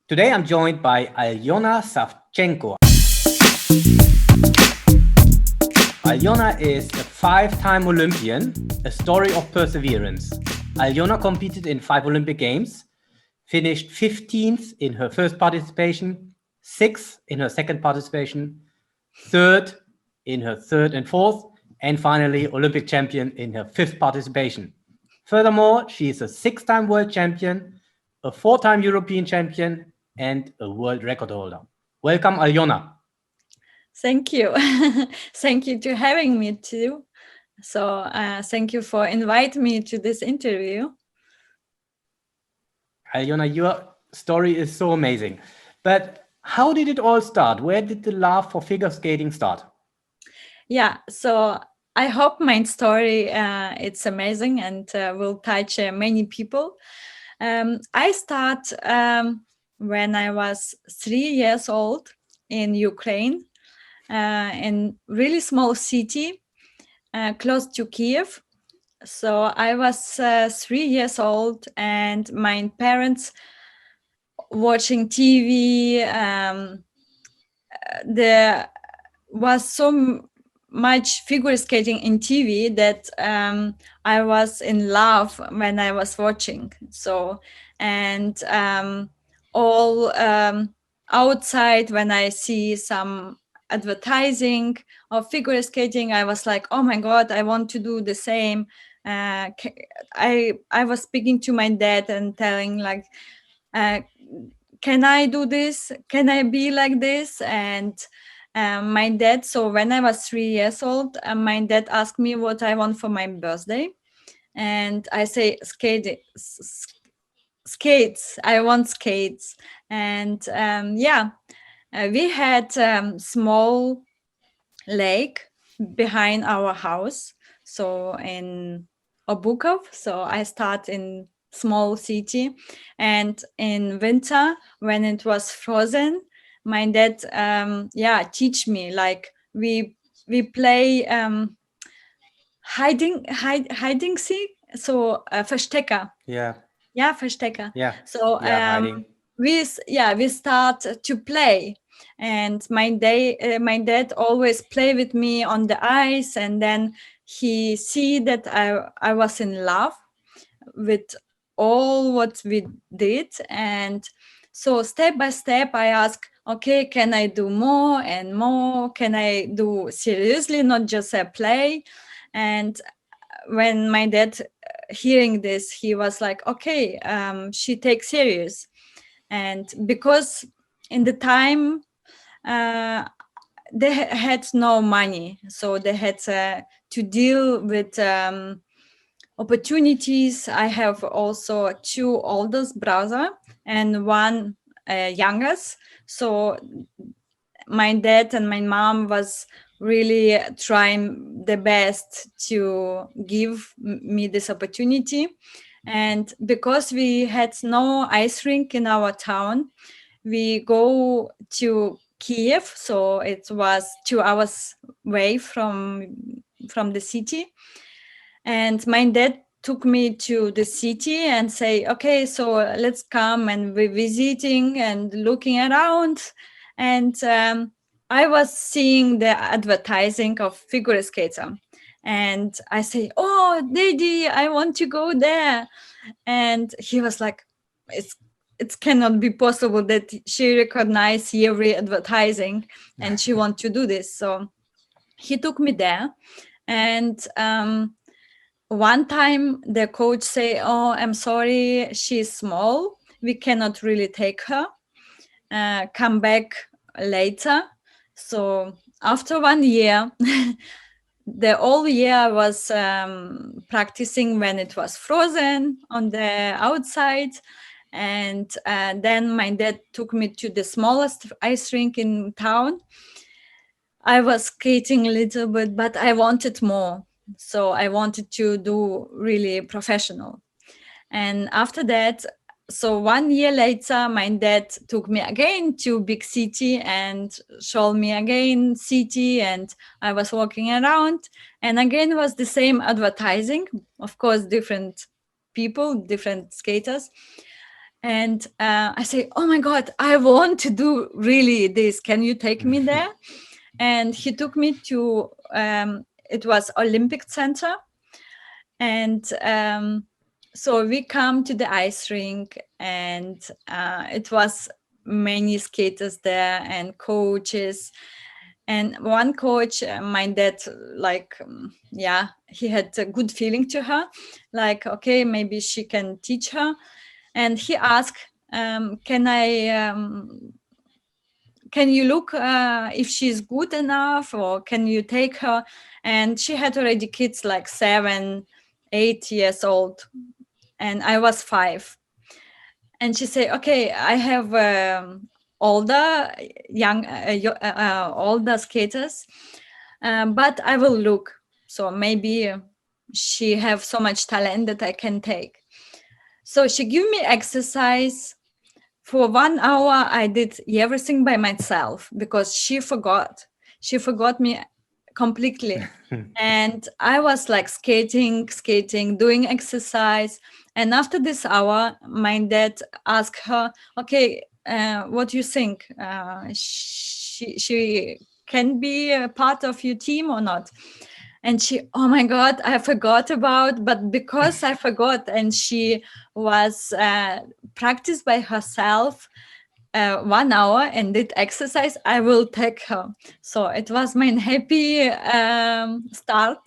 Today I'm joined by Aljona Savchenko. Aljona is a five-time Olympian, a story of perseverance. Aljona competed in 5 Olympic Games, finished 15th in her first participation, 6th in her second participation, 3rd in her third and fourth, and finally Olympic champion in her fifth participation. Furthermore, she is a 6-time world champion, a 4-time European champion, and a world record holder. Welcome, Aljona. Thank you. Thank you to having me too. So thank you for inviting me to this interview. Aljona, your story is so amazing. But how did it all start? Where did the love for figure skating start? Yeah, so I hope my story it's amazing and will touch many people. I start when I was 3 years old in Ukraine, in really small city close to Kiev. So I was 3 years old, and my parents watching TV. There was so much figure skating in TV that I was in love when I was watching. So, and all outside when I see some advertising of figure skating, I was like, oh my God, I want to do the same. I was speaking to my dad and telling like, uh, can I do this? Can I be like this? And my dad, so when I was 3 years old, my dad asked me what I want for my birthday. And I say skates. I want skates. And we had small lake behind our house. So in Obukov. So I start in small city, and in winter when it was frozen, my dad teach me like we play hiding seek. So Verstecker. Yeah, Yeah, Verstecker. yeah, So yeah, hiding. we start to play, and my dad always play with me on the ice, and then he see that I was in love with all what we did, and so step by step I ask, okay, can I do more and more? Can I do seriously, not just a play? And when my dad hearing this, he was like, okay, she takes serious. And because in the time they had no money, so they had to deal with opportunities. I have also two oldest brother and one youngest. So my dad and my mom was really trying the best to give me this opportunity. And because we had no ice rink in our town, we go to Kiev, so it was 2 hours away from the city. And my dad took me to the city and say, okay, so let's come, and we're visiting and looking around. And I was seeing the advertising of figure skater, and I say, oh daddy, I want to go there. And he was like, it cannot be possible that she recognized every advertising and she want to do this. So he took me there, and one time the coach say, oh, I'm sorry, she's small, we cannot really take her, come back later. So after 1 year, the whole year I was practicing when it was frozen on the outside. And then my dad took me to the smallest ice rink in town. I was skating a little bit, but I wanted more. So I wanted to do really professional. And after that, so 1 year later, my dad took me again to big city and showed me again city, and I was walking around, and again it was the same advertising, of course, different people, different skaters. And I say, oh my God, I want to do really this. Can you take me there? And he took me to, it was Olympic Center. And so we come to the ice rink, and it was many skaters there and coaches. And one coach, my dad, like, he had a good feeling to her, like, okay, maybe she can teach her. And he asked, can you look if she's good enough, or can you take her? And she had already kids like 7, 8 years old, and I was 5. And she said, okay, I have older older skaters, but I will look. So maybe she have so much talent that I can take. So she give me exercise. For 1 hour, I did everything by myself because she forgot. She forgot me completely. And I was like skating, doing exercise. And after this hour, my dad asked her, okay, what do you think? She can be a part of your team or not? And she, oh my God, I forgot about, but because I forgot, and she was practiced by herself 1 hour and did exercise, I will take her. So it was my happy start,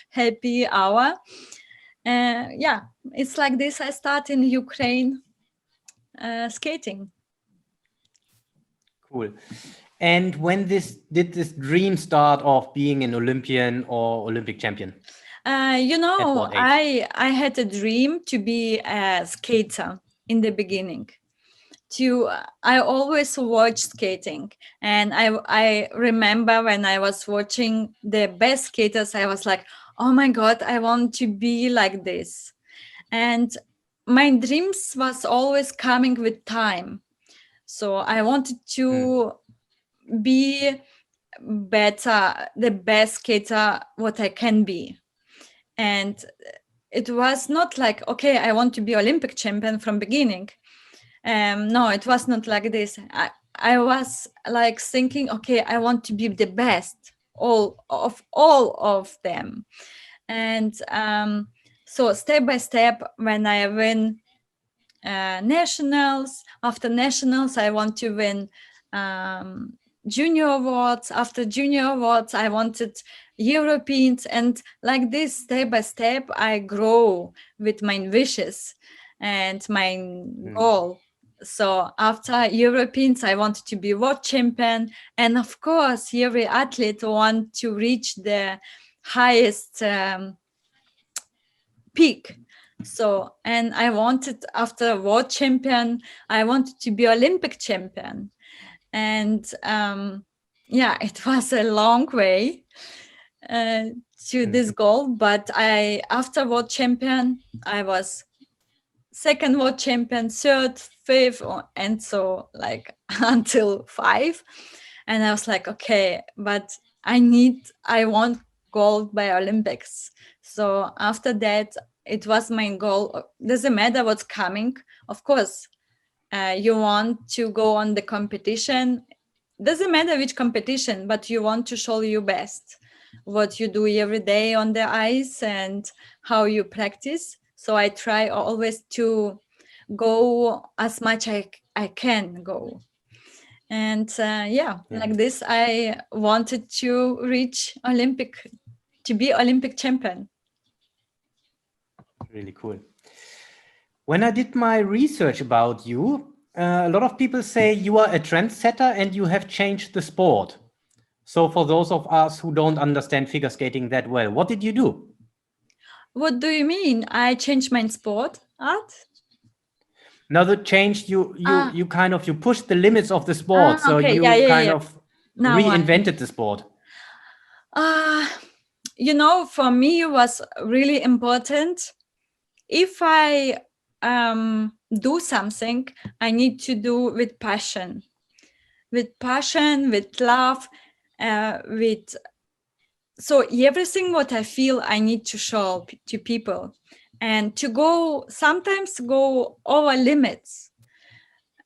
happy hour. It's like this. I start in Ukraine skating. Cool. And when did this dream start of being an Olympian or Olympic champion? I had a dream to be a skater in the beginning. I always watched skating, and I remember when I was watching the best skaters, I was like, oh my God, I want to be like this. And my dreams was always coming with time. So I wanted to be better, the best skater what I can be. And it was not like, okay, I want to be Olympic champion from beginning. No, it was not like this. I was like thinking, okay, I want to be the best all of them. And so step by step, when I win nationals, after nationals, I want to win junior awards. After junior awards, I wanted Europeans, and like this, step by step, I grow with my wishes and my goal. So after Europeans, I wanted to be world champion, and of course, every athlete want to reach the highest peak. So, and I wanted, after world champion, I wanted to be Olympic champion. And it was a long way to this goal. But after world champion, I was second world champion, third, fifth, and so like until 5. And I was like, okay, but I want gold by Olympics. So after that, it was my goal. Doesn't matter what's coming. Of course, you want to go on the competition. Doesn't matter which competition, but you want to show your best, what you do every day on the ice and how you practice. So I try always to go as much I can go. And like this, I wanted to reach to be Olympic champion. Really cool. When I did my research about you, a lot of people say you are a trendsetter and you have changed the sport. So for those of us who don't understand figure skating that well, what did you do? What do you mean? I changed my sport art? Now that changed, you kind of, you pushed the limits of the sport. So okay. you of now reinvented the sport. For me, it was really important. If I do something, I need to do with passion, with love, so everything what I feel, I need to show to people. and to sometimes go over limits.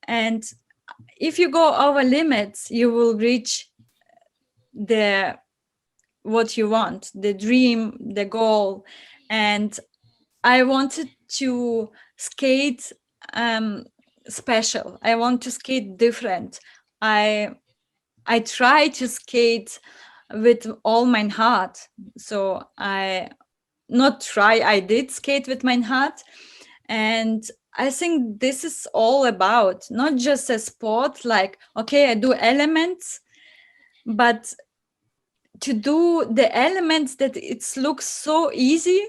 And if you go over limits, you will reach what you want, the dream, the goal. And I wanted to skate special. I want to skate different. I try to skate with all my heart. So I did skate with my heart. And I think this is all about not just a sport, like, okay, I do elements, but to do the elements that it looks so easy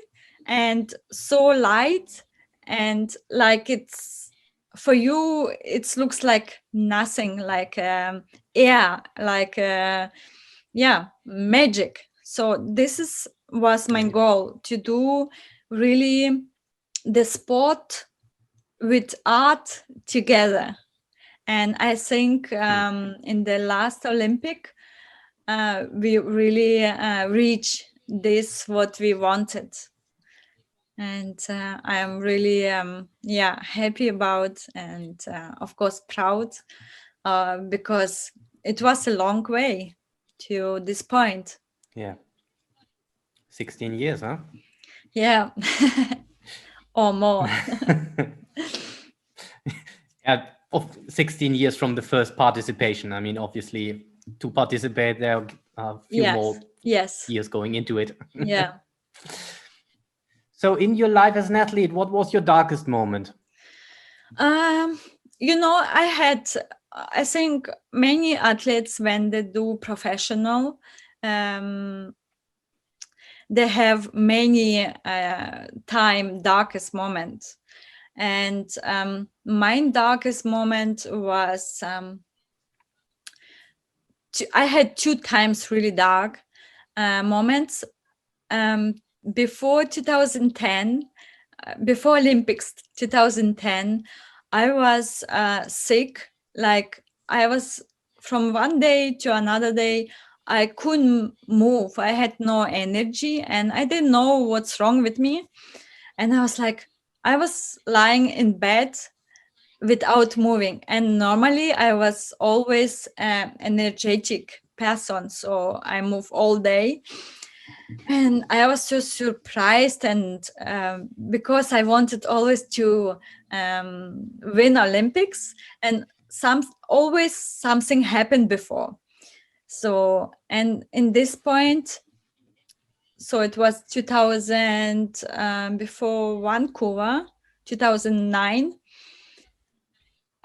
and so light, and like it's for you, it looks like nothing, like air, like magic. So this was my goal, to do really the sport with art together. And I think in the last Olympic, we really reached this what we wanted. And I am really happy about, and of course proud, because it was a long way to this point. Yeah. 16 years, huh? Yeah. Or more. Yeah, of 16 years from the first participation. I mean, obviously, to participate, there are a few more years going into it. Yeah. So in your life as an athlete, what was your darkest moment? I think many athletes, when they do professional, they have many time darkest moments. And my darkest moment was, I had 2 times really dark moments. Before 2010, before Olympics 2010, I was sick. Like, I was, from one day to another day, I couldn't move. I had no energy and I didn't know what's wrong with me. And I was like, I was lying in bed without moving. And normally I was always an energetic person, so I move all day. And I was so surprised, and because I wanted always to win Olympics, and always something happened before. So, and in this point, so it was 2000, before Vancouver, 2009,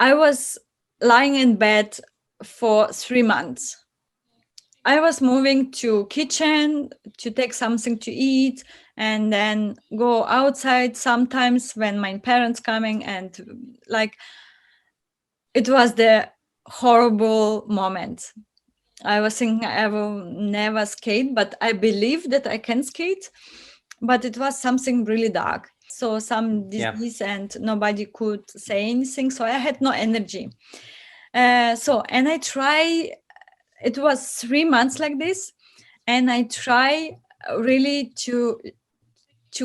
I was lying in bed for 3 months. I was moving to kitchen to take something to eat, and then go outside sometimes when my parents coming, and like, it was the horrible moment. I was thinking I will never skate, but I believe that I can skate. But it was something really dark. So some disease, and nobody could say anything. So I had no energy. And I try. It was 3 months like this, and I try really to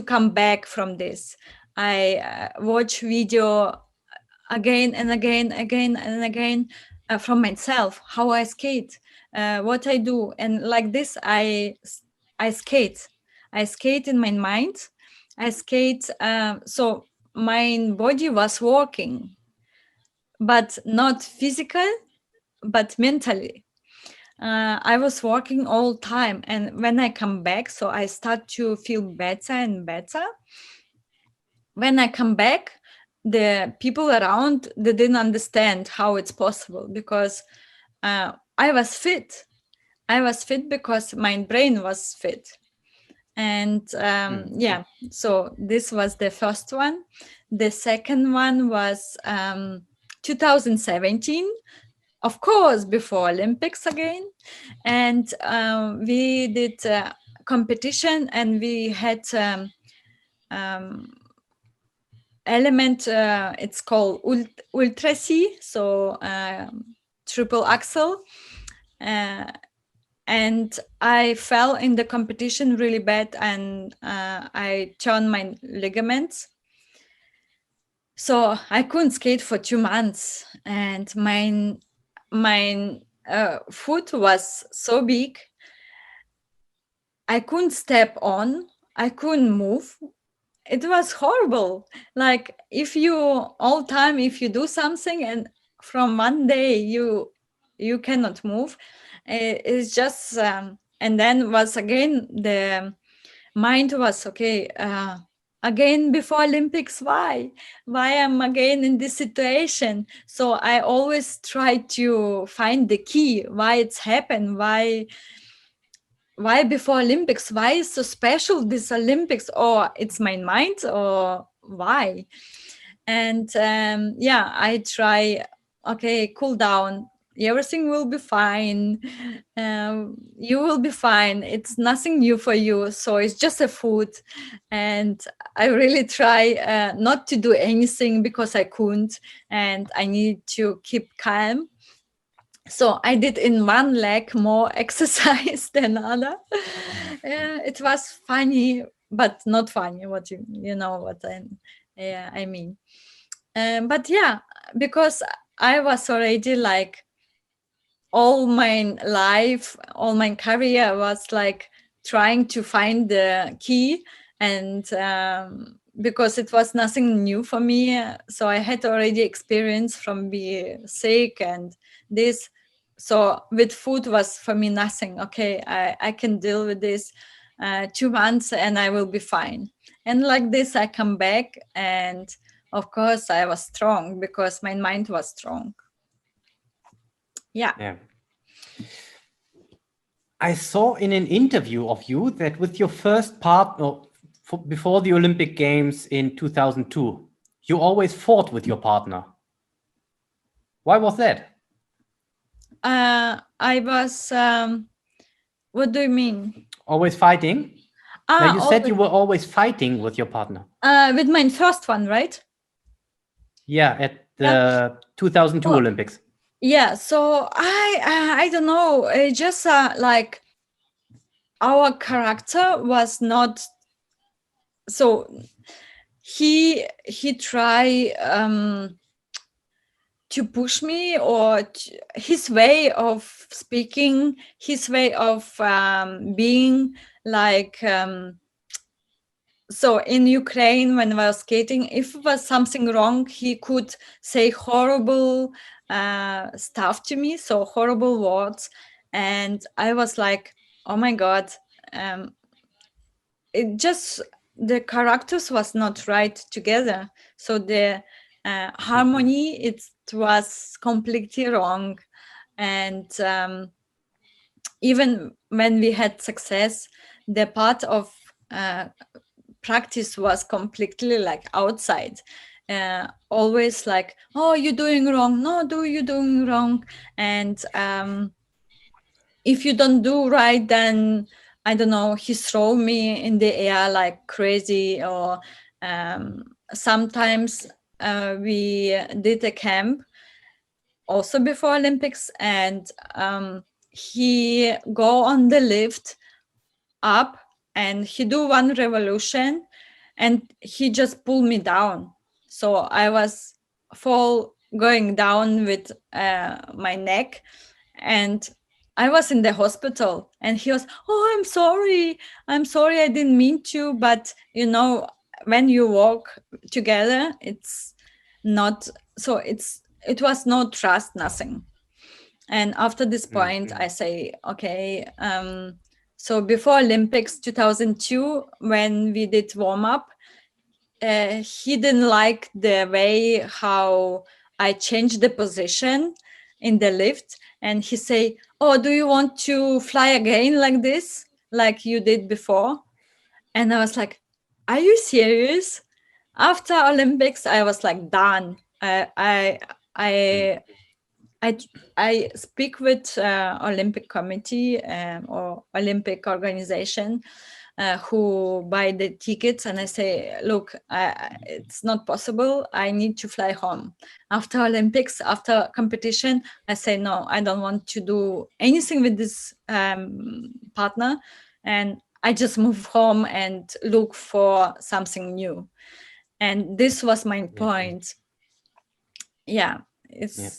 come back from this. I watch video again and again from myself, how I skate, what I do, and like this I skate. I skate in my mind. I skate. So my body was working, but not physical, but mentally. I was working all time, and when I come back, so I start to feel better and better. When I come back, the people around, they didn't understand how it's possible, because I was fit. I was fit because my brain was fit. And so this was the first one. The second one was 2017. Of course, before Olympics again. And we did a competition, and we had element, it's called Ultra C, so triple axel. And and I fell in the competition really bad, and I turned my ligaments. So I couldn't skate for 2 months, and my foot was so big. I couldn't step on. I couldn't move. It was horrible. Like if you all time, if you do something and from one day you cannot move, it's just and then was again the mind was okay. Again before Olympics, why I'm again in this situation? So I always try to find the key why it's happened, why before Olympics, why is so special this Olympics, or it's my mind, or why? And yeah, I try, okay, cool down, everything will be fine, you will be fine, it's nothing new for you, so it's just a food. And I really try not to do anything because I couldn't, and I need to keep calm. So I did in one leg more exercise than other. It was funny, but not funny. What you know what I mean. But yeah, because I was already like all my life, all my career was like trying to find the key, and because it was nothing new for me, so I had already experience from being sick and this. So with food was for me nothing. Okay, I can deal with this 2 months and I will be fine. And like this, I come back, and of course I was strong because my mind was strong. Yeah. I saw in an interview of you that with your first partner before the Olympic Games in 2002, you always fought with your partner. Why was that? I was. What do you mean? Always fighting? Now you said you were always fighting with your partner. With my first one, right? Yeah, at the 2002 Olympics. Yeah, so I don't know. It just like our character was not. So he try to push me, or his way of speaking, his way of being like. So in Ukraine, when I was skating, if it was something wrong, he could say horrible stuff to me, so horrible words, and I was like, oh my god, it just the characters was not right together, so the harmony it was completely wrong. And even when we had success, the part of practice was completely like outside, always like, oh, you're doing wrong, no, you're doing wrong. And if you don't do right, then I don't know, he throw me in the air like crazy. Or sometimes we did a camp also before Olympics, and he go on the lift up and he do one revolution and he just pulled me down. So I was going down with my neck, and I was in the hospital, and he was, oh, I'm sorry, I didn't mean to. But you know, when you walk together, it's not so, it was no trust, nothing. And after this point, I say, okay, so before Olympics 2002, when we did warm up, he didn't like the way how I changed the position in the lift, and he say, oh, do you want to fly again like this, like you did before? And I was like, are you serious? After Olympics, I was like, done. I speak with Olympic committee or Olympic organization who buy the tickets, and I say, look, it's not possible. I need to fly home after Olympics, after competition. I say, no, I don't want to do anything with this partner, and I just move home and look for something new. And this was my point. Yeah, it's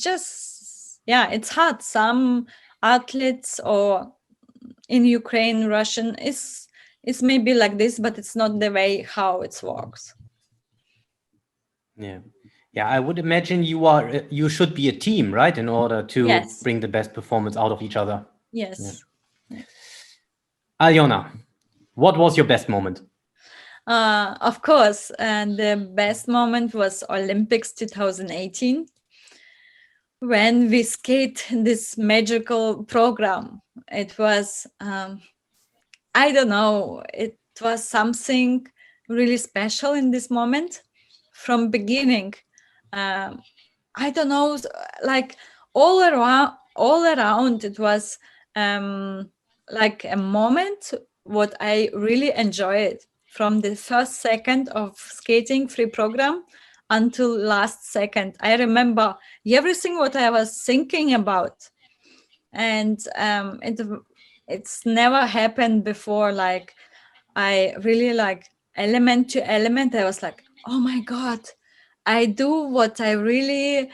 just, it's hard. Some athletes, or in Ukraine, Russian is maybe like this, but it's not the way how it works. Yeah, I would imagine you should be a team, right, in order to bring the best performance out of each other. Yes. Aljona, what was your best moment? Of course, and the best moment was Olympics 2018, when we skate this magical program. It was, I don't know, it was something really special in this moment from beginning. I don't know, like all around it was like a moment what I really enjoyed from the first second of skating free program until last second. I remember everything what I was thinking about, and it's never happened before. Like, I really like element to element. I was like, oh my god, I do what I really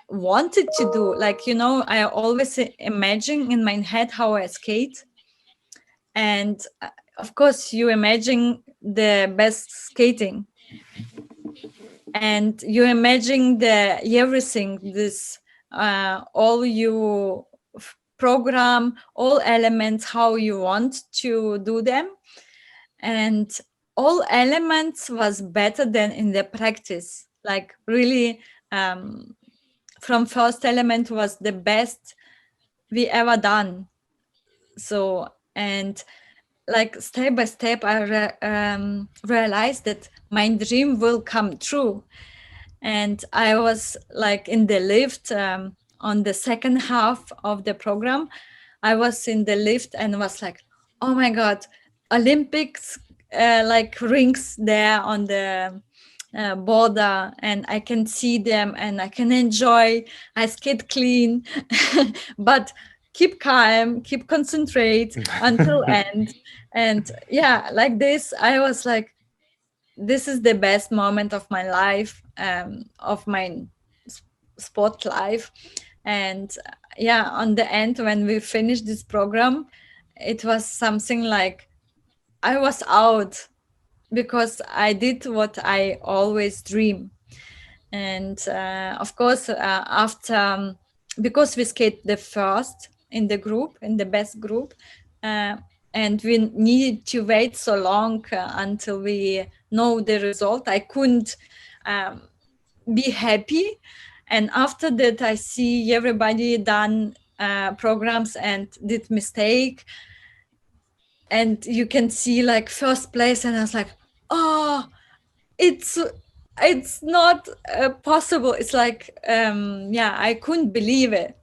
wanted to do. Like, I always imagine in my head how I skate, and of course you imagine the best skating, and you imagine the everything, this all you program, all elements, how you want to do them, and all elements was better than in the practice. Like, really, from first element was the best we ever done. So, and like step by step, I realized that my dream will come true. And I was like in the lift on the second half of the program. I was in the lift and was like, oh my god, Olympics like rings there on the border, and I can see them and I can enjoy. I skate clean, but keep calm, keep concentrate until end. And yeah, like this, I was like, this is the best moment of my life, of my sport life. And yeah, on the end, when we finished this program, it was something like I was out, because I did what I always dream. And of course, after because we skate the first in the group, in the best group, and we needed to wait so long until we know the result, I couldn't be happy. And after that, I see everybody done programs and did mistake, and you can see like first place, and I was like, oh, it's not possible. It's like I couldn't believe it.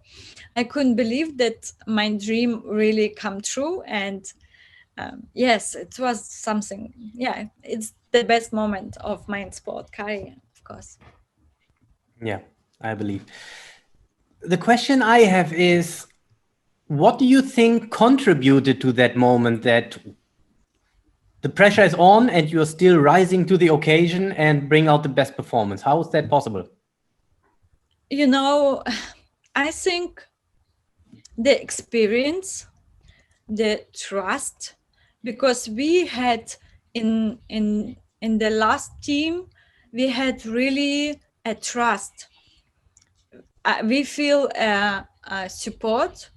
I couldn't believe that my dream really come true. And yes, it was something. Yeah, it's the best moment of my sport career, of course. Yeah, I believe. The question I have is, what do you think contributed to that moment, that the pressure is on and you're still rising to the occasion and bring out the best performance? How is that possible? I think the experience, the trust, because we had in the last team, we had really a trust. We feel support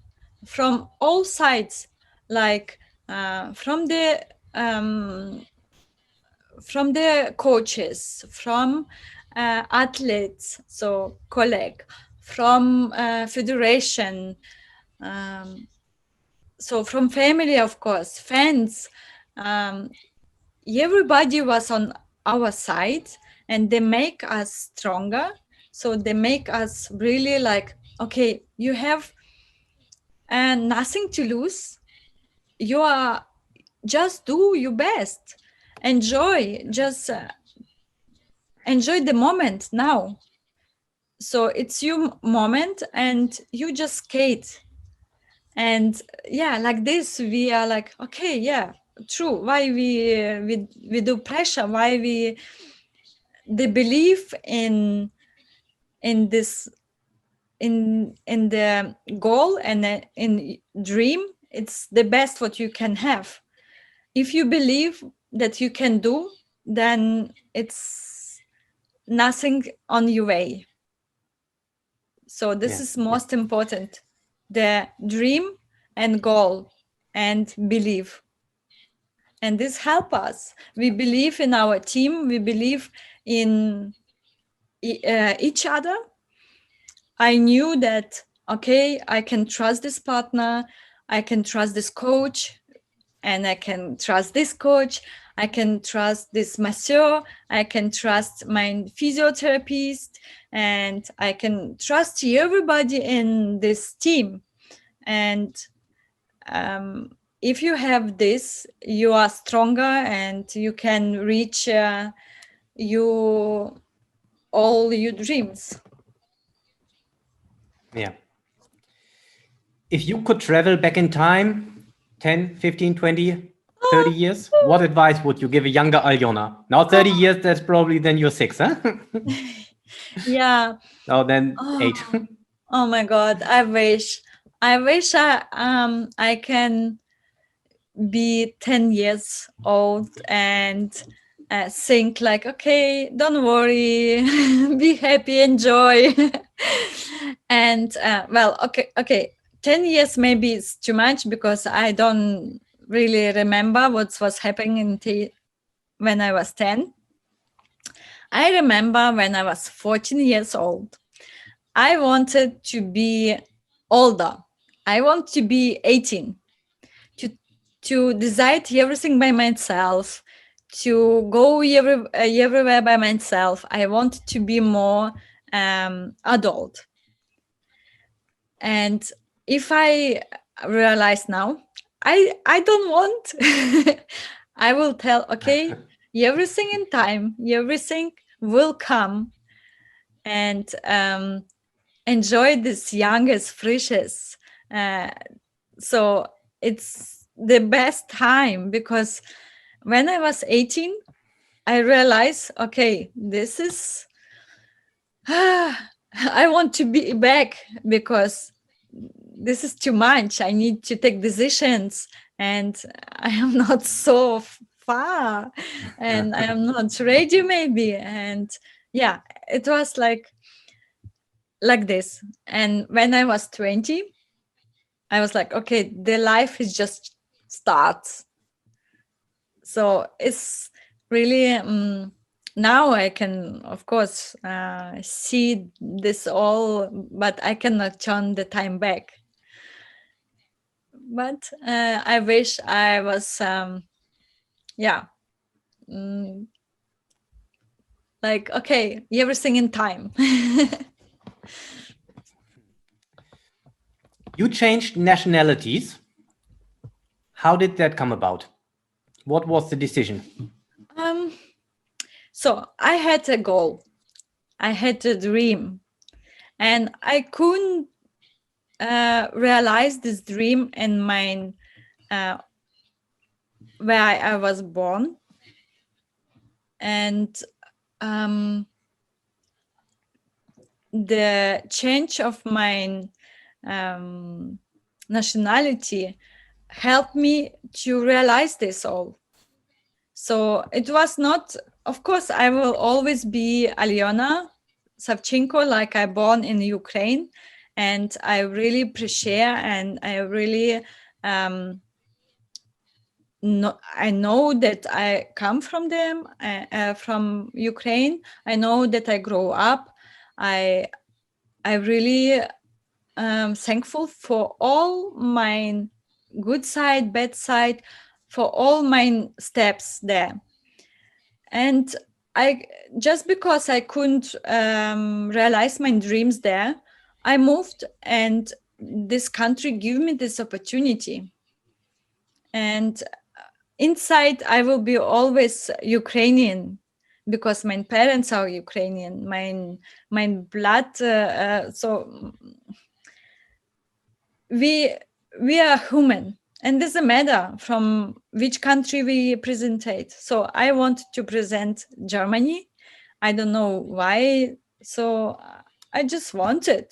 from all sides, like from the coaches, from athletes, so colleague, from federation, so from family, of course, fans. Everybody was on our side, and they make us stronger. So they make us really like, okay, you have nothing to lose. You are just do your best. Enjoy, just enjoy the moment now. So it's your moment and you just skate. And yeah, like this, we are like, okay, yeah, true. Why we do pressure? Why we the belief in this in the goal and in dream, it's the best what you can have. If you believe that you can do, then it's nothing on your way. So this Yeah. is most important, the dream and goal and believe. And this help us. We believe in our team, we believe in each other. I knew that, okay, I can trust this partner, I can trust this coach, and I can trust this coach, I can trust this masseur, I can trust my physiotherapist, and I can trust everybody in this team. And if you have this, you are stronger and you can reach you all your dreams. Yeah. If you could travel back in time 10, 15, 20, 30 years, what advice would you give a younger Aljona? Now 30 years, that's probably then you're 6, huh? Yeah. No, then 8. Oh my God, I wish I can be 10 years old and think like, okay, don't worry, be happy, enjoy. And well, okay, 10 years maybe it's too much because I don't really remember what was happening when I was 10. I remember when I was 14 years old, I wanted to be older. I want to be 18, to decide everything by myself, to go everywhere by myself. I want to be more adult. And if I realize now, I don't want, I will tell, okay, everything in time, everything will come, and enjoy this youngest, freshest. So it's the best time, because when I was 18, I realized, okay, this is, I want to be back because this is too much. I need to take decisions and I am not so far and I am not ready maybe. And yeah, it was like this. And when I was 20, I was like, okay, the life is just starts. So it's really now I can, of course, see this all, but I cannot turn the time back. But I wish I was, yeah, mm, like, okay, everything in time. You changed nationalities. How did that come about? What was the decision? So I had a goal, I had a dream, and I couldn't realize this dream in my where I was born. And the change of my nationality helped me to realize this all. So it was not, of course, I will always be Aljona Savchenko, like I born in Ukraine, and I really appreciate and I really I know that I come from them, from Ukraine. I know that I grow up. I really thankful for all my good side, bad side, for all my steps there. And I just because I couldn't realize my dreams there, I moved, and this country gave me this opportunity. And inside I will be always Ukrainian, because my parents are Ukrainian. My blood. So we are human, and doesn't matter from which country we presentate. So I want to present Germany. I don't know why. So I just wanted.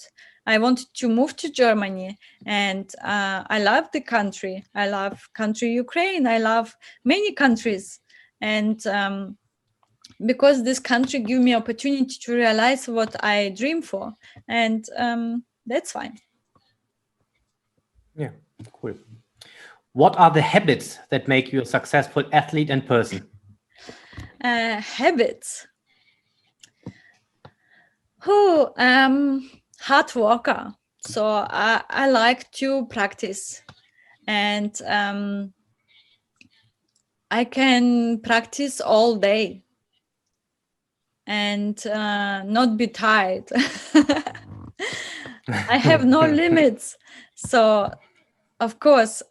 I wanted to move to Germany, and I love the country. I love country Ukraine. I love many countries, and because this country give me opportunity to realize what I dream for, and that's fine. Yeah, cool. What are the habits that make you a successful athlete and person? Habits. Hard worker. So I like to practice, and I can practice all day and not be tired. I have no limits. So of course,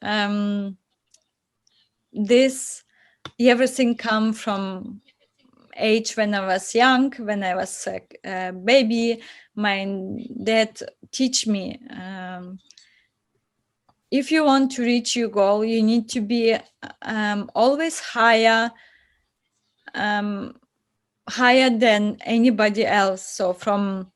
this everything come from age when I was young, when I was a baby. My dad teach me, if you want to reach your goal, you need to be always higher than anybody else. So from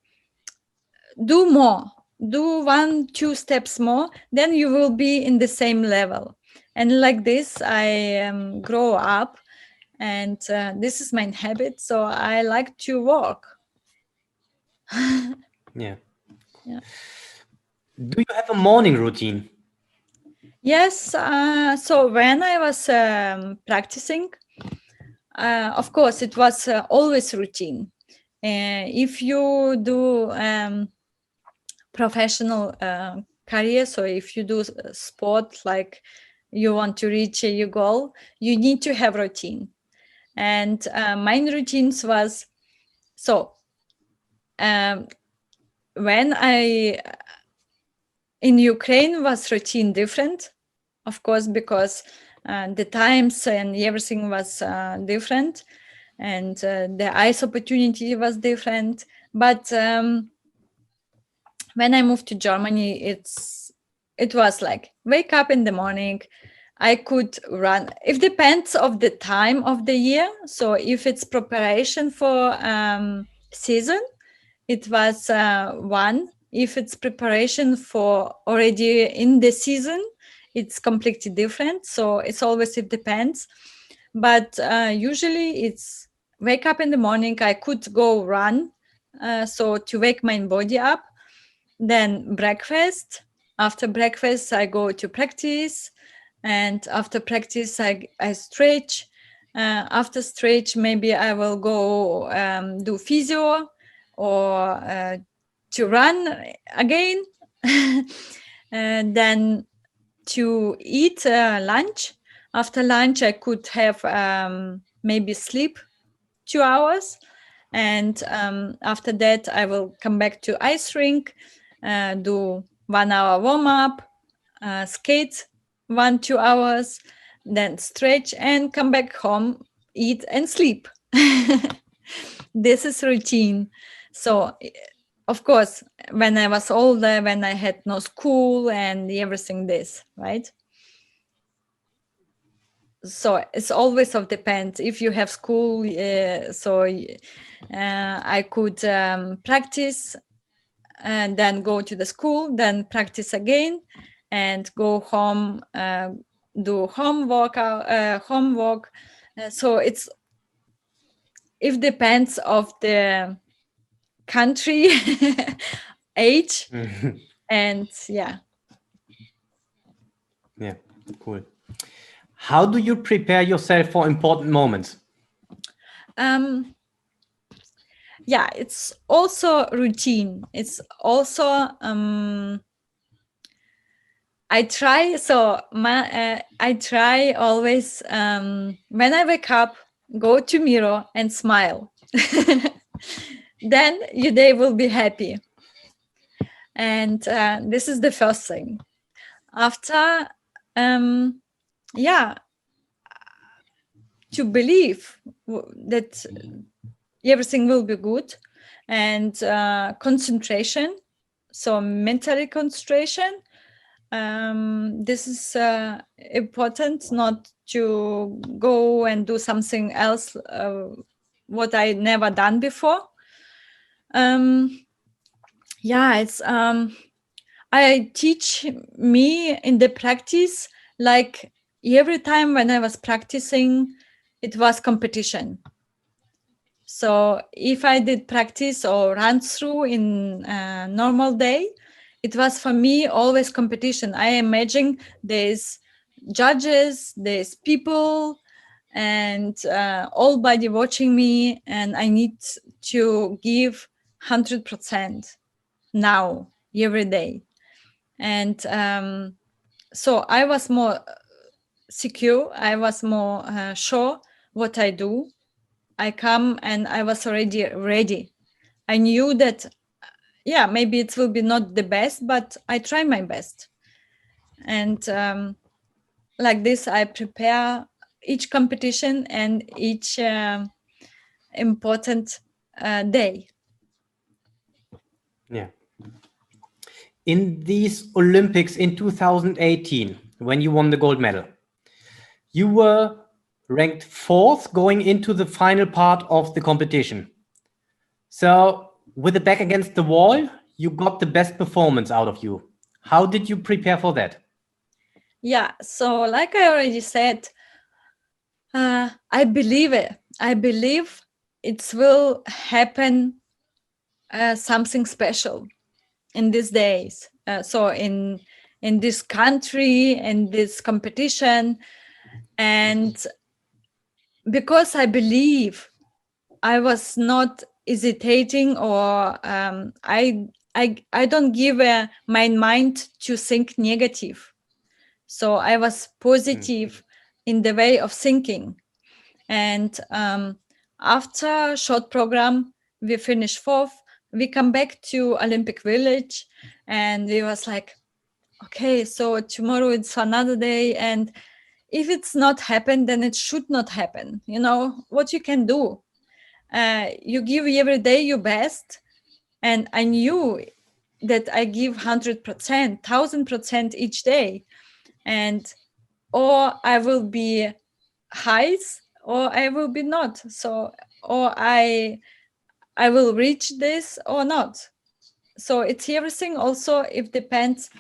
do more, do 1-2 steps more, then you will be in the same level. And like this, I grow up, and this is my habit. So I like to work. Yeah. Yeah. Do you have a morning routine? Yes. So when I was practicing, of course, it was always routine. If you do professional career, so if you do sport, like you want to reach your goal, you need to have routine. And mine routines was, so when I in Ukraine was routine different, of course, because the times and everything was different, and the ice opportunity was different. But when I moved to Germany, it was like wake up in the morning. I could run. It depends of the time of the year. So if it's preparation for season, it was one. If it's preparation for already in the season, it's completely different. So it's always, it depends. But usually it's wake up in the morning. I could go run, so to wake my body up. Then breakfast. After breakfast, I go to practice, and after practice, I stretch. After stretch, maybe I will go do physio, or to run again. And then to eat lunch. After lunch, I could have maybe sleep 2 hours. And after that, I will come back to ice rink, do 1 hour warm up, skate 1-2 hours, then stretch and come back home, eat and sleep. This is routine. So of course, when I was older, when I had no school and everything this, right? So it's always of depends. If you have school, I could practice and then go to the school, then practice again, and go home, do homework. So it depends of the country, age, and yeah. Yeah, cool. How do you prepare yourself for important moments? Yeah, it's also routine. It's also I try. So I try always when I wake up, go to mirror and smile. Then your day will be happy. And this is the first thing. After, yeah, to believe that everything will be good, and concentration, so mentally concentration. This is important, not to go and do something else what I never done before. It's I teach me in the practice, like every time when I was practicing, it was competition. So if I did practice or run through in a normal day, it was for me always competition. I imagine there's judges, there's people, and all body watching me, and I need to give 100% now every day. And so I was more secure. I was more sure what I do. I come and I was already ready. I knew that, maybe it will be not the best, but I try my best. And like this, I prepare each competition and each important day. Yeah. In these Olympics in 2018, when you won the gold medal, you were ranked 4th going into the final part of the competition. So with the back against the wall, you got the best performance out of you. How did you prepare for that? Yeah, so like I already said, I believe it. I believe it will happen something special in these days. So in this country, in this competition, and because I believe, I was not hesitating, or I don't give my mind to think negative. So I was positive in the way of thinking. And after short program, we finished 4th. We come back to Olympic Village, and we was like, okay, so tomorrow it's another day, and if it's not happened, then it should not happen. You know what you can do. You give every day your best, and I knew that I give 100%, 1000% each day, and or I will be highs or I will be not. So or I will reach this or not. So it's everything. Also, it depends.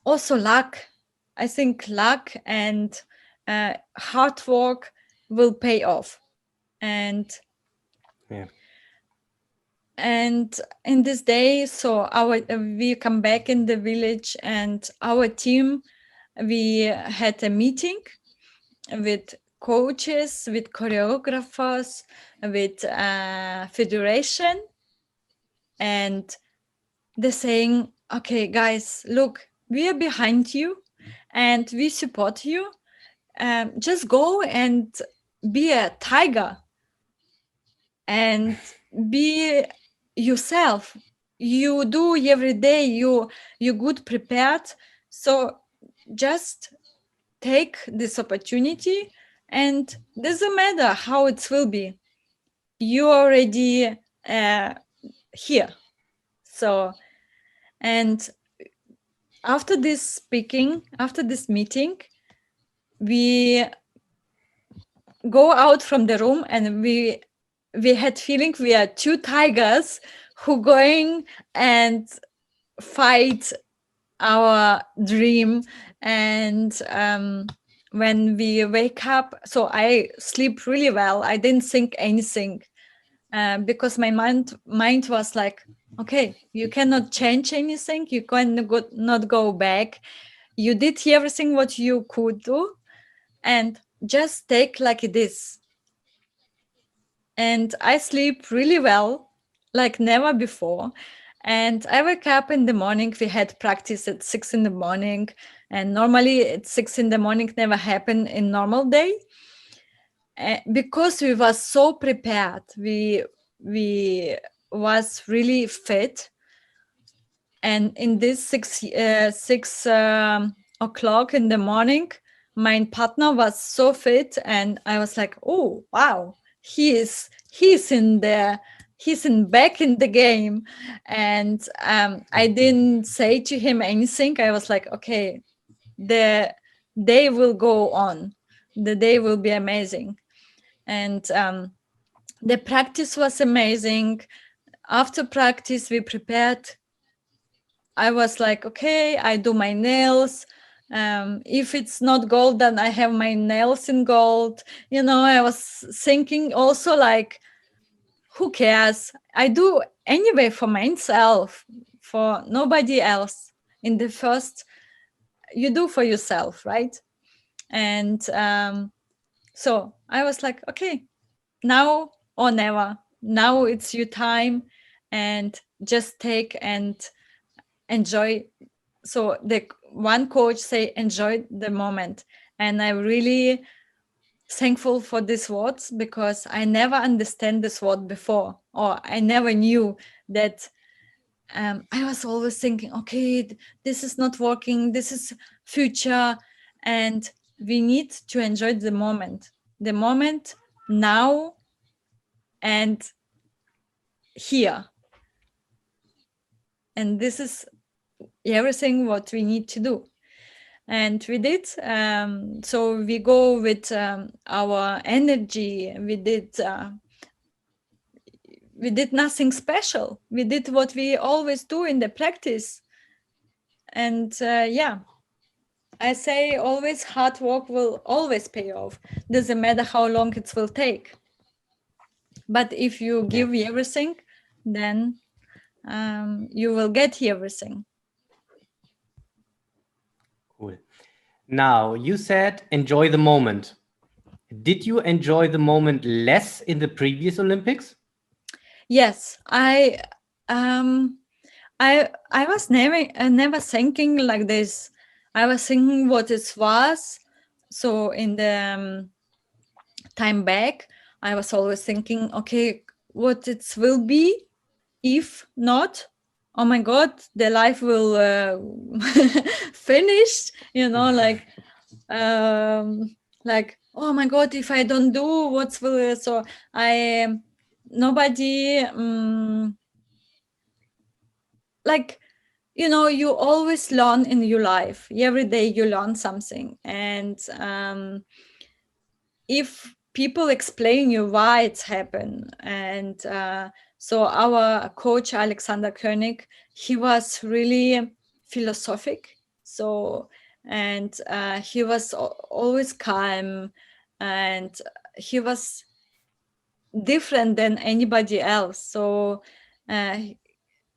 Also, luck. I think luck and hard work will pay off. And and in this day, so we come back in the village, and our team, we had a meeting with coaches, with choreographers, with federation, and they're saying, okay guys, look, we are behind you and we support you. Just go and be a tiger and be yourself. You do every day, you good prepared, so just take this opportunity, and doesn't matter how it will be, you already here. So, and after this speaking, after this meeting, we go out from the room, and we had feeling we are two tigers who going and fight our dream. And when we wake up, so I sleep really well. I didn't think anything because my mind was like, okay, you cannot change anything, you not go back, you did everything what you could do, and just take like it is. And I sleep really well, like never before. And I wake up in the morning. We had practice at 6 in the morning, and normally at 6 in the morning never happen in normal day. Because we was so prepared, we was really fit. And in this 6 o'clock in the morning, my partner was so fit, and I was like, oh wow, he's back in the game. And I didn't say to him anything. I was like, okay, the day will go on, the day will be amazing. And the practice was amazing. After practice we prepared. I was like, okay, I do my nails. If it's not gold, then I have my nails in gold. I was thinking also like, who cares? I do anyway for myself, for nobody else. In the first, you do for yourself, right? And so I was like, okay, now or never. Now it's your time, and just take and enjoy. So the one coach say, enjoy the moment. And I'm really thankful for these words, because I never understand this word before, or I never knew that. I was always thinking, okay, this is not working, this is future. And we need to enjoy the moment now and here. And this is everything what we need to do. And we did. So we go with our energy. We did nothing special. We did what we always do in the practice. And yeah, I say always hard work will always pay off. Doesn't matter how long it will take. But if you give everything, then you will get everything. Cool. Now, you said enjoy the moment. Did you enjoy the moment less in the previous Olympics? Yes, I was never thinking like this. I was thinking what it was. So in the time back, I was always thinking, okay, what it will be. If not, oh my God, the life will finish. Like oh my God, if I don't do what will. So I nobody like you always learn in your life. Every day you learn something, and if people explain you why it's happened. And so our coach Alexander Koenig, he was really philosophic. So and he was always calm, and he was different than anybody else. So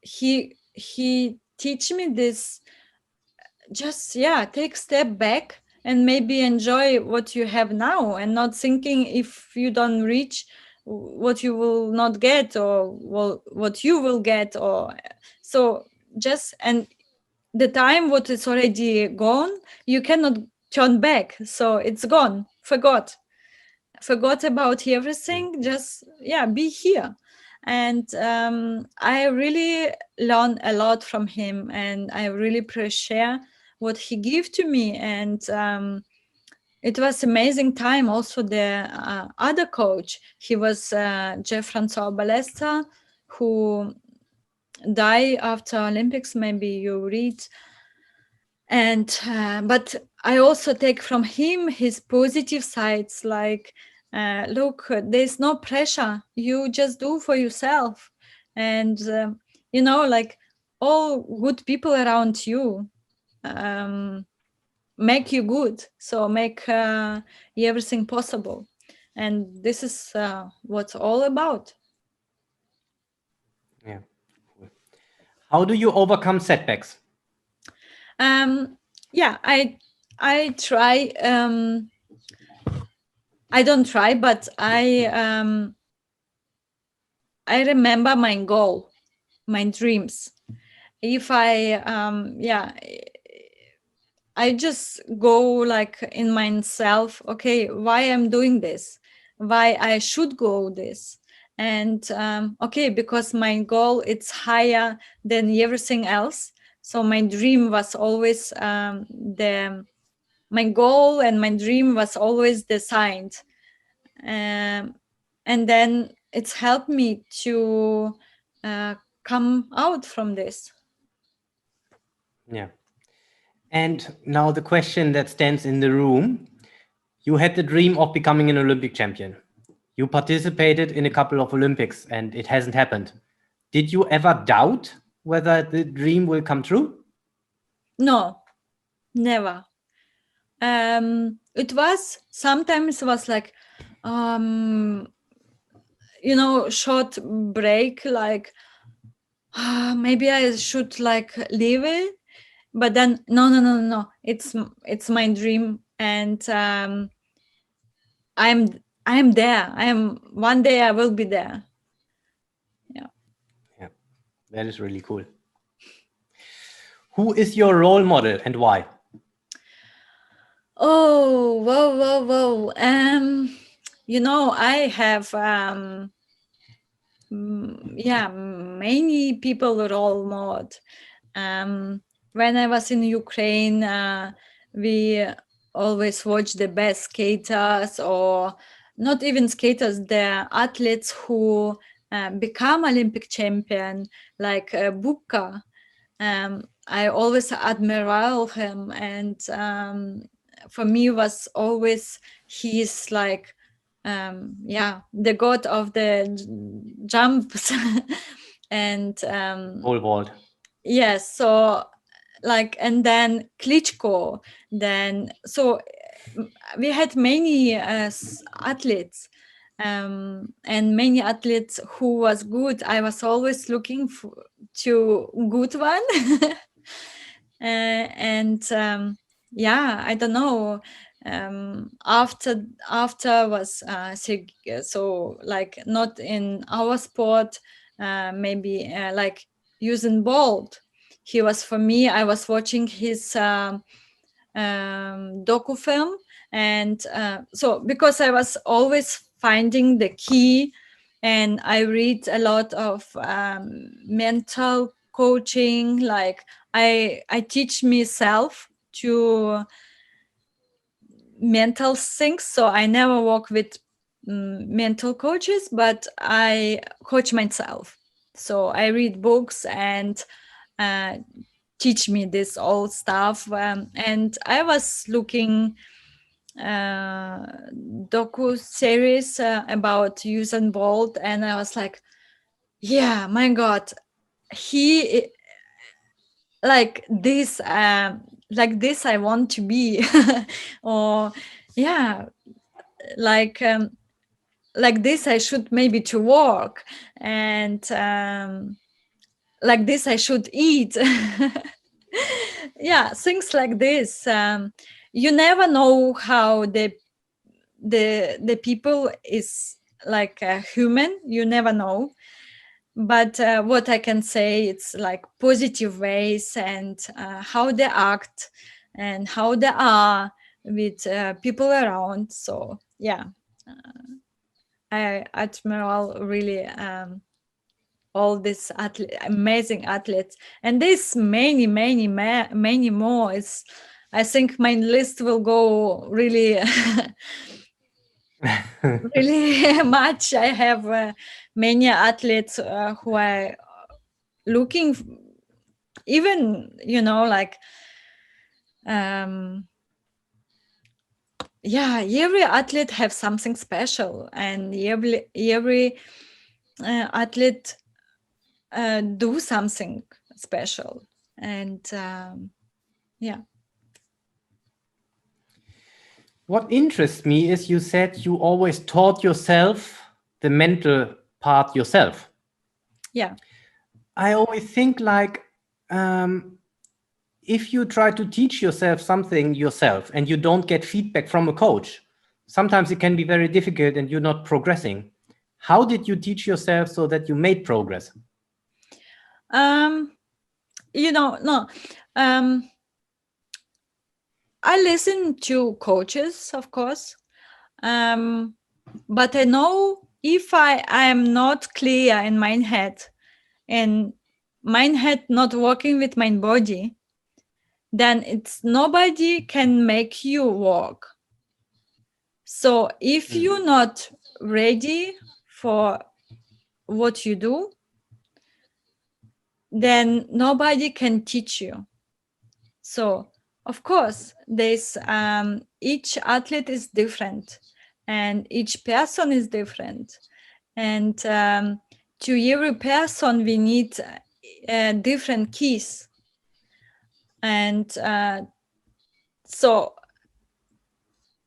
he teach me this, just take step back and maybe enjoy what you have now, and not thinking if you don't reach what you will not get, or what you will get. Or so just, and the time what is already gone, you cannot turn back. So it's gone, forgot about everything. Just be here. And I really learned a lot from him, and I really appreciate what he gave to me. And it was amazing time. Also the other coach, he was Jeff Francois Balesta, who died after Olympics, maybe you read. And but I also take from him his positive sides, like look, there's no pressure, you just do for yourself. And like all good people around you make you good, so make everything possible. And this is what's all about. Yeah. How do you overcome setbacks? I try. I don't try, but I remember my goal, my dreams. If I I just go like in myself, okay, why I'm doing this, why I should go this. And okay, because my goal it's higher than everything else. So my dream was always my goal and my dream was always designed. And then it's helped me to come out from this. Yeah. And now the question that stands in the room, you had the dream of becoming an Olympic champion. You participated in a couple of Olympics and it hasn't happened. Did you ever doubt whether the dream will come true? No, never. It was sometimes was like, short break, like maybe I should like leave it, but then no, it's my dream, and I'm there. I am one day I will be there. Yeah. Yeah, that is really cool. Who is your role model and why? Oh, whoa. I have many people role model. When I was in Ukraine, we always watch the best skaters, or not even skaters, the athletes who become Olympic champion, like Bubka. I always admire him, and for me was always he's like the god of the jumps. And Whole world. yes, so like, and then Klitschko, then so we had many athletes, and many athletes who was good. I was always looking to good one. And I don't know, after was so like not in our sport, maybe like Usain Bolt. He was, for me, I was watching his docu film, and so because I was always finding the key, and I read a lot of mental coaching, like I teach myself to mental things, so I never work with mental coaches, but I coach myself. So I read books and teach me this old stuff, and I was looking docu series about Usain Bolt, and I was like, yeah, my god, he like this I want to be. Or yeah, like this I should maybe to work, and like this I should eat. Yeah, things like this. You never know how the people is like a human, you never know. But what I can say, it's like positive ways, and how they act and how they are with people around. So yeah, I admire really all these amazing athletes, and there's many more. It's, I think my list will go really really much. I have many athletes who are looking, even like every athlete have something special, and every athlete do something special, and yeah. What interests me is you said you always taught yourself the mental part yourself. Yeah. I always think like, if you try to teach yourself something yourself and you don't get feedback from a coach, sometimes it can be very difficult and you're not progressing. How did you teach yourself so that you made progress? No. I listen to coaches, of course, but I know if I am not clear in my head, and my head not working with my body, then it's nobody can make you walk. So if you're not ready for what you do, then nobody can teach you. So of course, there's each athlete is different, and each person is different, and to every person we need different keys, and so,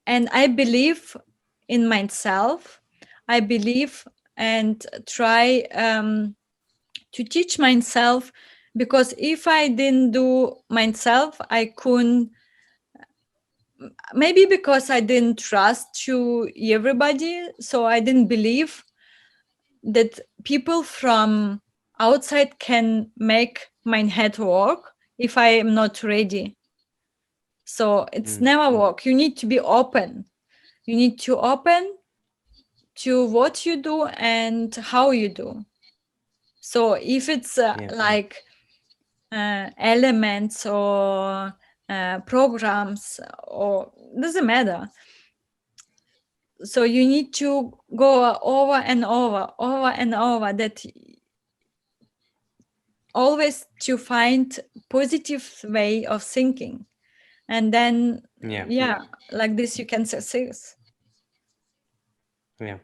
and I believe in myself. I believe and try to teach myself, because if I didn't do myself, I couldn't. Maybe because I didn't trust to everybody, so I didn't believe that people from outside can make my head work if I am not ready. So it's never work. You need to be open. You need to open to what you do and how you do. So if it's like elements or programs, or doesn't matter. So you need to go over and over that, always to find positive way of thinking, and then like this you can succeed. Yeah.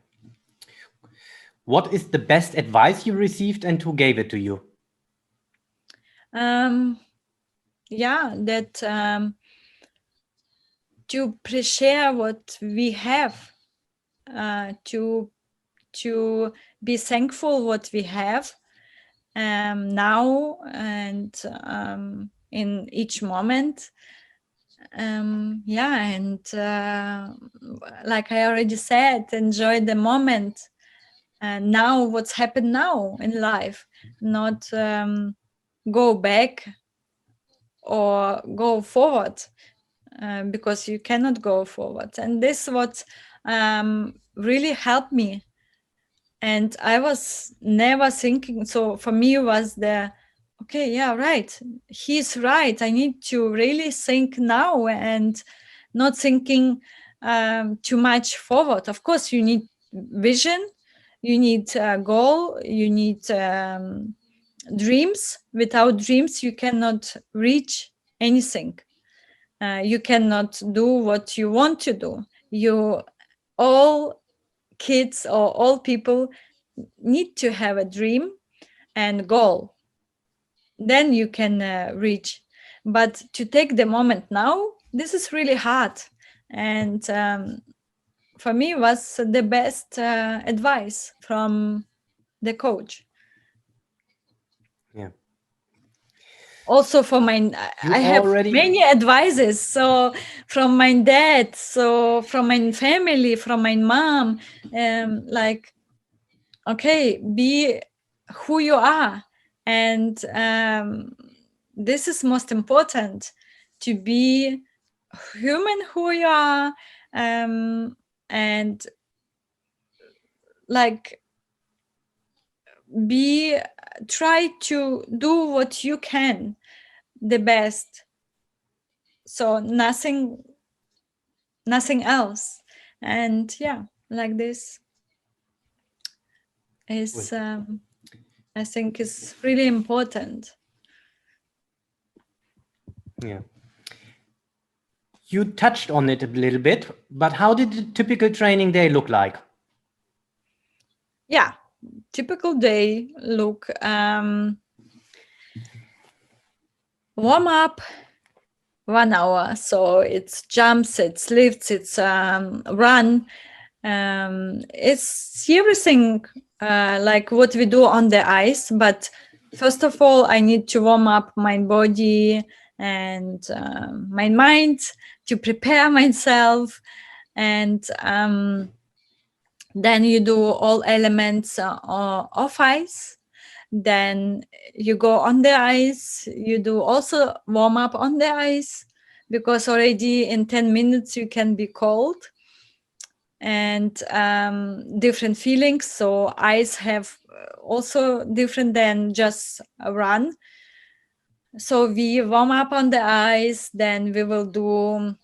What is the best advice you received, and who gave it to you? That to appreciate what we have, to be thankful what we have now, and in each moment. And like I already said, enjoy the moment, and now what's happened now in life, not go back or go forward, because you cannot go forward. And this what really helped me. And I was never thinking, so for me was the, okay, yeah, right, he's right, I need to really think now, and not thinking too much forward. Of course you need vision, you need a goal, you need dreams. Without dreams you cannot reach anything. You cannot do what you want to do. You all kids or all people need to have a dream and goal, then you can reach. But to take the moment now, this is really hard. And for me was the best advice from the coach. Yeah. Also for my, I have many advices, so from my dad, so from my family, from my mom, like, okay, be who you are. And this is most important, to be human who you are, and like try to do what you can the best. So nothing else. And like this is I think is really important. Yeah. You touched on it a little bit, but how did the typical training day look like? Yeah, typical day look, warm up 1 hour. So it's jumps, it's lifts, it's run. It's everything like what we do on the ice. But first of all, I need to warm up my body and my mind, to prepare myself. And then you do all elements of ice. Then you go on the ice, you do also warm up on the ice, because already in 10 minutes you can be cold. And different feelings. So ice have also different than just a run. So we warm up on the ice, then we will do,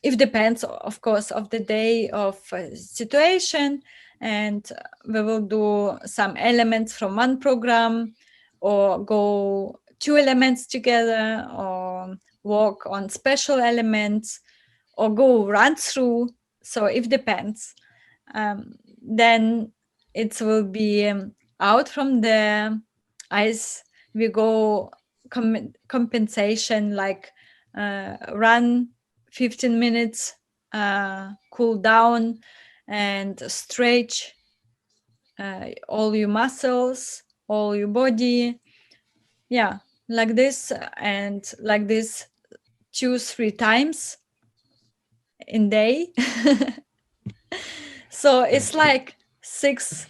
it depends of course of the day, of situation, and we will do some elements from one program, or go two elements together, or walk on special elements, or go run through. So it depends. Then it will be out from the ice, we go compensation, like run 15 minutes, cool down, and stretch all your muscles, all your body. Yeah, like this, and like this 2-3 times in day. So it's like 6-8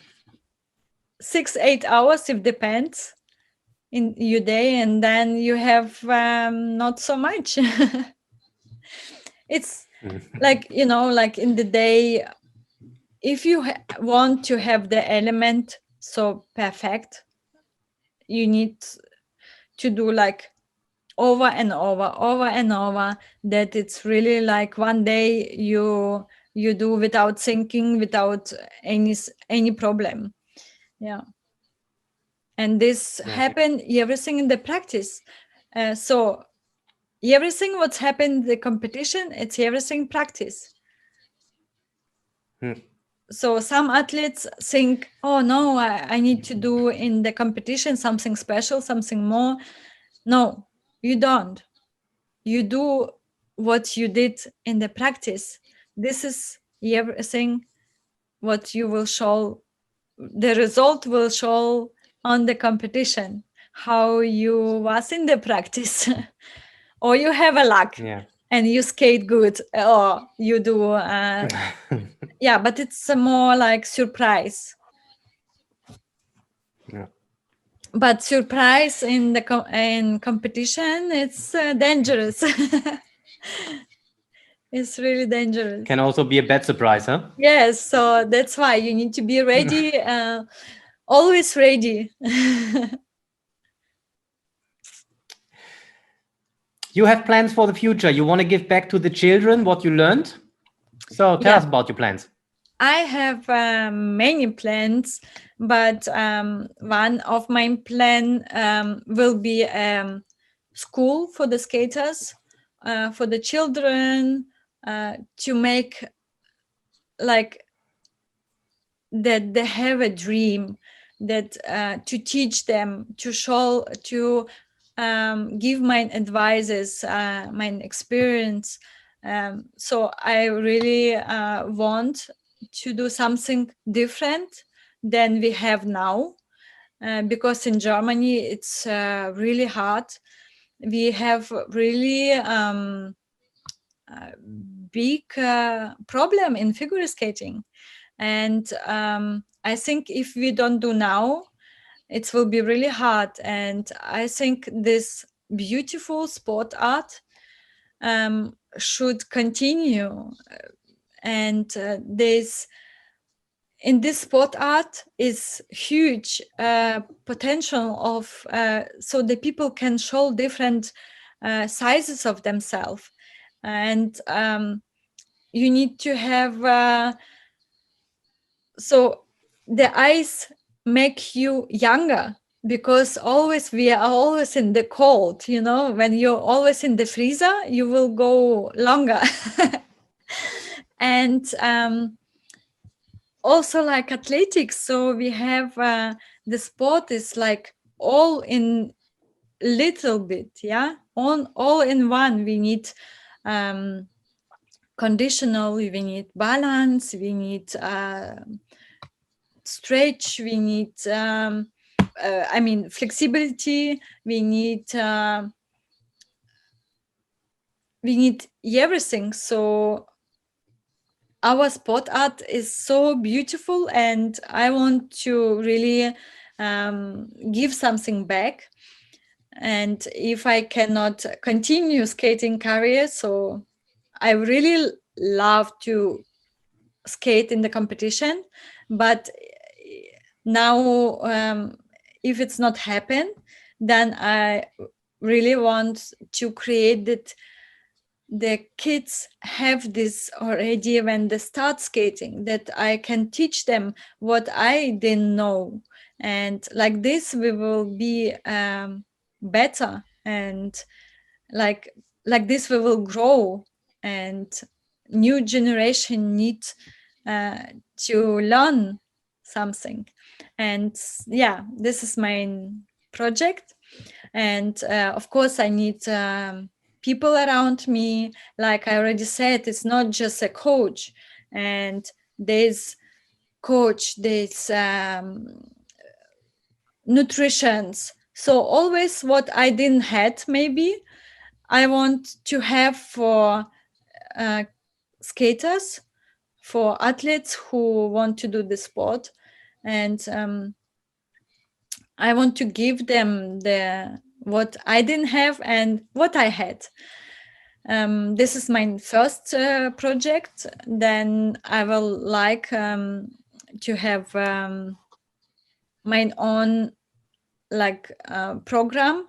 hours, it depends, in your day, and then you have not so much. It's like, like in the day, if you want to have the element so perfect, you need to do like over and over, that it's really like one day you do without thinking, without any problem. Yeah. And this happened everything in the practice. So everything what's happened in the competition, it's everything practice. So some athletes think, oh no, I need to do in the competition something special, something more. No, you don't. You do what you did in the practice. This is everything what you will show. The result will show on the competition, how you was in the practice. Or you have a luck, and you skate good, or you do yeah, but it's a more like surprise. But surprise in the in competition, it's dangerous. It's really dangerous. Can also be a bad surprise, huh? Yes, so that's why you need to be ready, always ready. You have plans for the future. You want to give back to the children what you learned. So tell us about your plans. I have many plans, but one of my plan will be school for the skaters, for the children, to make like that they have a dream, that to teach them, to show, to give my advices, my experience. So I really want to do something different than we have now, because in Germany it's really hard. We have really big problem in figure skating, and I think if we don't do now, it will be really hard. And I think this beautiful sport art should continue, and this in this sport art is huge potential of so the people can show different sizes of themselves, and you need to have so the eyes make you younger, because always we are always in the cold, when you're always in the freezer, you will go longer. And also like athletics, so we have the sport is like all in little bit, all in one. We need conditional, we need balance, we need stretch, we need flexibility, we need everything. So our sport art is so beautiful, and I want to really give something back. And if I cannot continue skating career, so I really love to skate in the competition, but now if it's not happen, then I really want to create that the kids have this already when they start skating, that I can teach them what I didn't know, and like this we will be better, and like this we will grow, and new generation need to learn something. And yeah, this is my project. And of course I need people around me. Like I already said, it's not just a coach, and there's coach, there's nutritions. So always what I didn't had, maybe I want to have for uh, skaters, for athletes who want to do the sport. And I want to give them the what I didn't have and what I had. This is my first project. Then I will like to have my own like program,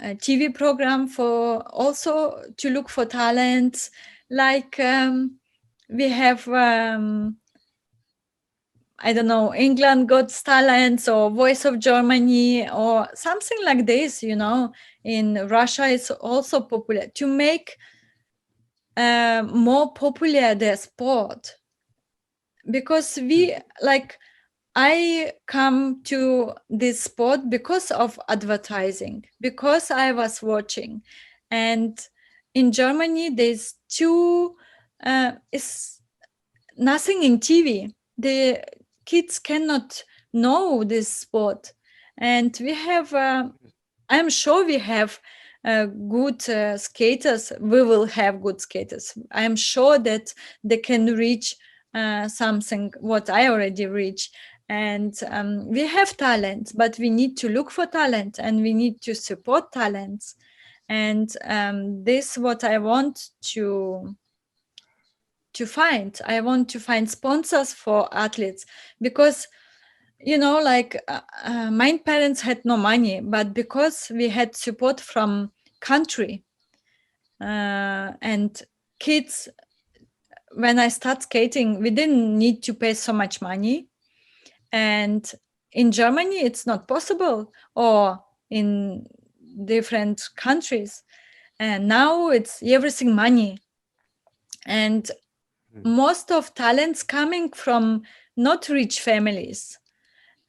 a TV program, for also to look for talents. Like we have I don't know, England Got Talents or Voice of Germany or something like this, you know. In Russia, it's also popular to make more popular the sport, because we like, I come to this sport because of advertising, because I was watching. And in Germany, there's is nothing in TV. The kids cannot know this sport. And we have, I'm sure we have good skaters. We will have good skaters. I'm sure that they can reach something what I already reach. And we have talent, but we need to look for talent, and we need to support talents. And this what I want to find. I want to find sponsors for athletes, because you know, like my parents had no money, but because we had support from country, and kids, when I start skating, we didn't need to pay so much money. And in Germany it's not possible, or in different countries, and now it's everything money. And most of talents coming from not rich families.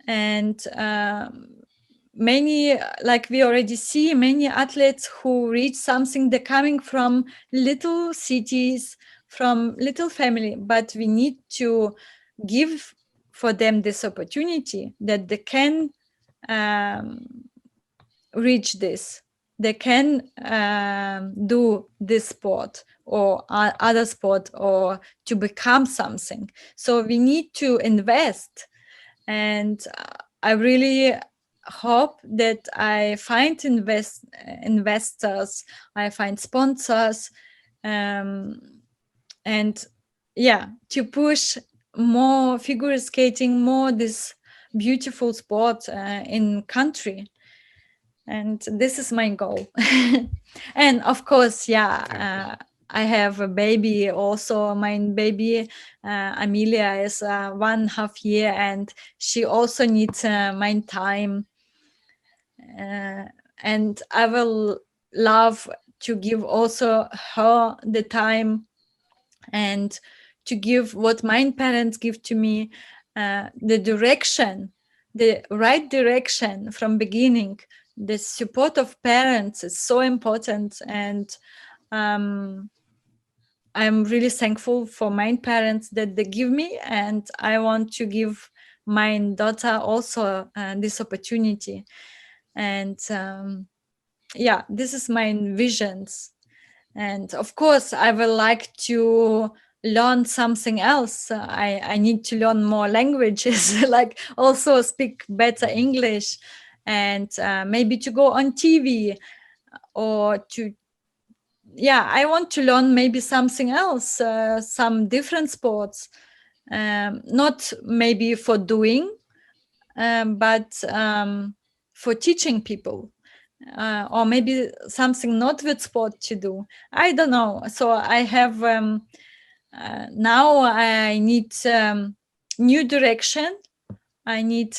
And many, like we already see many athletes who reach something, they're coming from little cities, from little family, but we need to give for them this opportunity that they can reach this, they can do this sport or other sport, or to become something. So we need to invest. And I really hope that I find investors, I find sponsors, and yeah, to push more figure skating, more this beautiful sport in country. And this is my goal. And of course, I have a baby also. My baby Amelia is 1.5 year, and she also needs my time. And I will love to give also her the time, and to give what my parents give to me, the direction, the right direction from beginning. The support of parents is so important. And I'm really thankful for my parents that they give me, and I want to give my daughter also this opportunity. And this is my visions. And of course I would like to learn something else. I need to learn more languages, like also speak better English, and maybe to go on TV, or to I want to learn maybe something else, some different sports, not maybe for doing, but for teaching people. or maybe something not with sport to do. I don't know. So I have now I need new direction. I need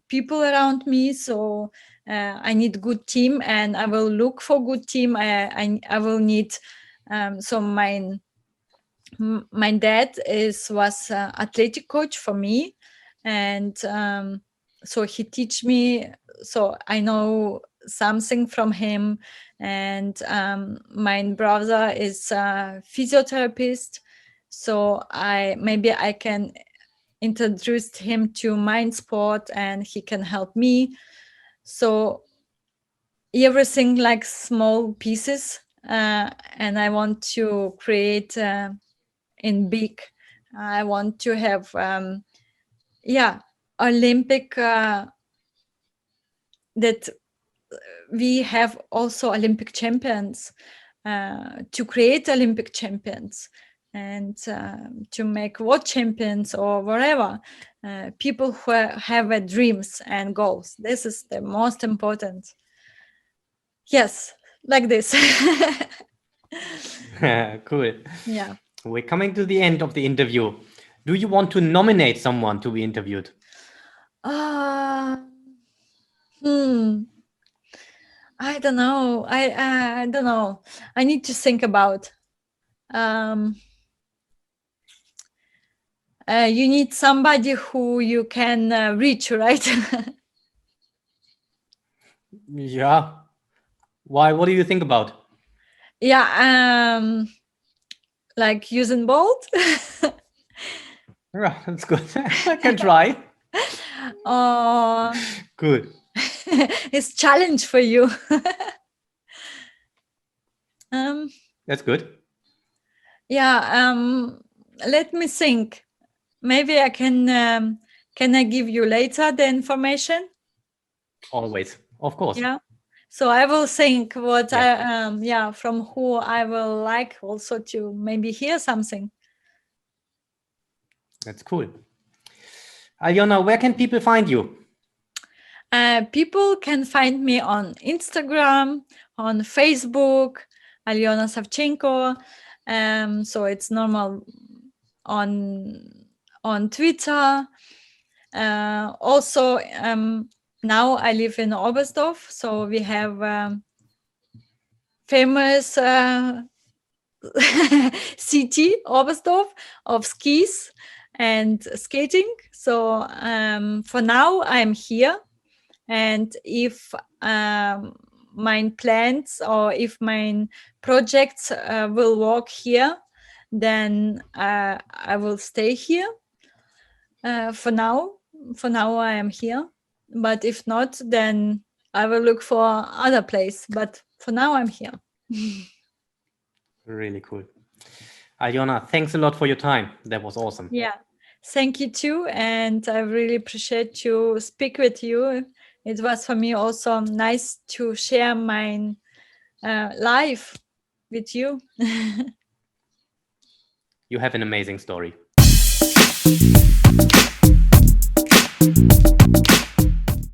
people around me. So I need good team, and I will look for good team. I will need so my dad was athletic coach for me, and so he teach me, so I know something from him. And my brother is a physiotherapist, so I can introduce him to mind sport and he can help me. So everything like small pieces, and I want to create in big. I want to have Olympic, that we have also Olympic champions, to create Olympic champions, and to make world champions or whatever, people who have dreams and goals. This is the most important. Yes, like this. Cool. Yeah. We're coming to the end of the interview. Do you want to nominate someone to be interviewed? I don't know. I don't know. I need to think about. You need somebody who you can reach, right? Yeah. Why? What do you think about? Yeah. Like Usain Bolt. Yeah, that's good. I can try. Good. It's challenge for you. That's good. Yeah. Let me think. Maybe I can. Can I give you later the information? Always, of course. Yeah. So I will think what Yeah. from who I will like also to maybe hear something. That's cool. Aljona, where can people find you? People can find me on Instagram, on Facebook, Aljona Savchenko. So it's normal on Twitter. Also, now I live in Oberstdorf, so we have famous city, Oberstdorf, of skis and skating. So for now, I'm here. And if my plans or if my projects will work here, then I will stay here. For now I am here. But if not, then I will look for other place. But for now, I'm here. Really cool. Aljona, thanks a lot for your time. That was awesome. Yeah. Thank you too. And I really appreciate to speak with you. It was for me also nice to share my life with you. You have an amazing story.